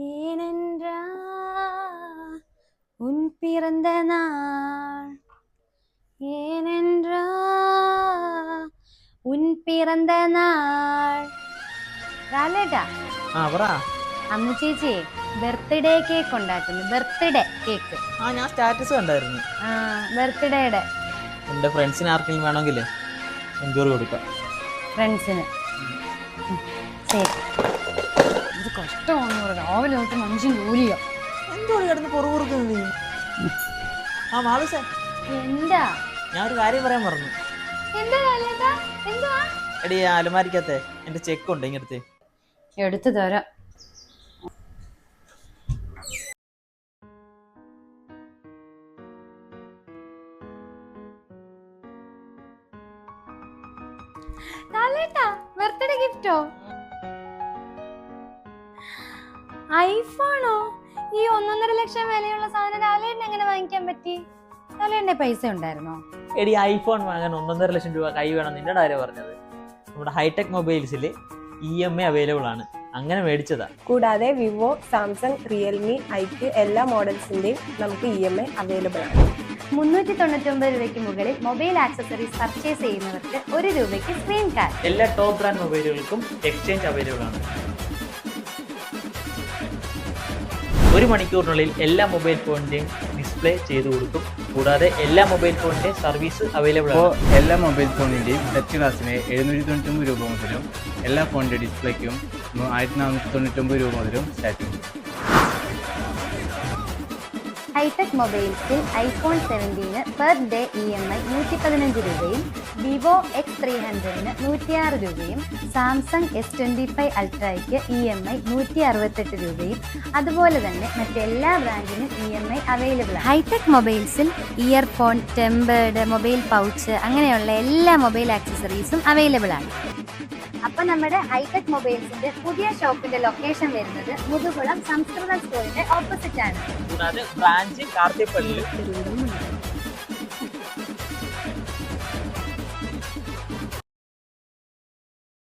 ஏனென்றா உன் பிறந்த நாள் ஏனென்றா ഉൻ പിറന്ന നാൾ രാലേട്ടാ പറ. അമ്മു ചേച്ചി ബർത്ത്ഡേ കേക്ക് ഉണ്ടാക്കുന്നു. Birthday cake. ഞാൻ സ്റ്റാറ്റസ് കണ്ടായിരുന്നു. ബർത്ത്ഡേയുടെ എന്റെ ഫ്രണ്ട്സിന് ആർക്കെങ്കിലും വേണമെങ്കിൽ എൻജോയ് കൊടുക്കാം. ഫ്രണ്ട്സിന് ശരി. ഇത് കഷ്ടമാണെന്ന് പറയാം. രാവിലെ തൊട്ട് മനുഷ്യൻ ജോലിയോ എന്തോ കിടന്ന് പുറകുറുക്കുന്നത് നീ. മാവിസേ, എന്താ? ഞാനൊരു കാര്യം പറയാൻ പറഞ്ഞു. എന്താ രാലേട്ടാ? എന്തുവാ? എടി, അലമാരിക്കത്തെ എന്റെ ചെക്ക് ഉണ്ട്, ഇങ്ങടുത്ത് എടുത്തു തരാം. ബർത്ത്ഡേ ഗിഫ്റ്റോ? ഐഫോണോ? ഈ 1.5 ലക്ഷം വിലയുള്ള സാധനം ലാലേട്ടന് എങ്ങനെ വാങ്ങിക്കാൻ പറ്റി? ലാലേട്ടന്റെ പൈസ ഉണ്ടായിരുന്നോ? എടി, ഐഫോൺ വാങ്ങാൻ 1.5 ലക്ഷം രൂപ കൈ വേണം. നിന്റെ ആരാ പറഞ്ഞത്? നമ്മുടെ ഹൈടെക് മൊബൈൽസിൽ EMI അവൈലബിൾ ആണ്, അങ്ങനെ മേടിച്ചതാ. കൂടാതെ വിവോ, സാംസങ്, റിയൽമി, ഐക്യു എല്ലാ മോഡൽസിന്റെയും നമുക്ക് EMI അവൈലബിൾ ആണ്. 399 രൂപയ്ക്ക് മുകളിൽ മൊബൈൽ ആക്സസറീസ് പർച്ചേസ് ചെയ്യുന്നവർക്ക് 1 രൂപയ്ക്ക് സ്ക്രീൻ കാർഡ്. എല്ലാ ടോപ്പ് ബ്രാൻഡ് മൊബൈലുകൾക്കും എക്സ്ചേഞ്ച് അവൈലബിൾ ആണ്. 1 മണിക്കൂറിനുള്ളിൽ എല്ലാ മൊബൈൽ ഫോണിന്റെയും ഡിസ്പ്ലേ ചെയ്തു കൊടുക്കും. കൂടാതെ എല്ലാ മൊബൈൽ ഫോണിന്റെ സർവീസ് അവൈലബിൾ ആണ്. എല്ലാ മൊബൈൽ ഫോണിന്റെയും ടച്ച് ഗ്ലാസിന് 799 രൂപ മുതലും എല്ലാ ഫോണിന്റെ ഡിസ്പ്ലേക്കും 1499 രൂപ മുതലും സ്റ്റാർട്ടിംഗ്. ഹൈടെക് മൊബൈൽസിൽ ഐഫോൺ 17 പെർ ഡേ EMI 115 രൂപയും വിവോ X300 106 രൂപയും സാംസങ് S25 അൾട്രയ്ക്ക് EMI 168 രൂപയും അതുപോലെ തന്നെ മറ്റെല്ലാ ബ്രാൻഡിനും EMI അവൈലബിൾ ആണ്. ഹൈടെക് മൊബൈൽസിൽ ഇയർഫോൺ, ടെമ്പേർഡ്, മൊബൈൽ പൗച്ച് അങ്ങനെയുള്ള എല്ലാ മൊബൈൽ ആക്സസറീസും അവൈലബിൾ ആണ്. അപ്പൊ നമ്മുടെ ഹൈടെക് മൊബൈൽസിന്റെ പുതിയ ഷോപ്പിന്റെ ലൊക്കേഷൻ വരുന്നത് മുതുകുളം സംസ്കൃത സ്റ്റോറിന്റെ ഓപ്പോസിറ്റ് ആണ്. കൂടാതെ ബ്രാഞ്ച് കാർത്തിപ്പള്ളിയിലും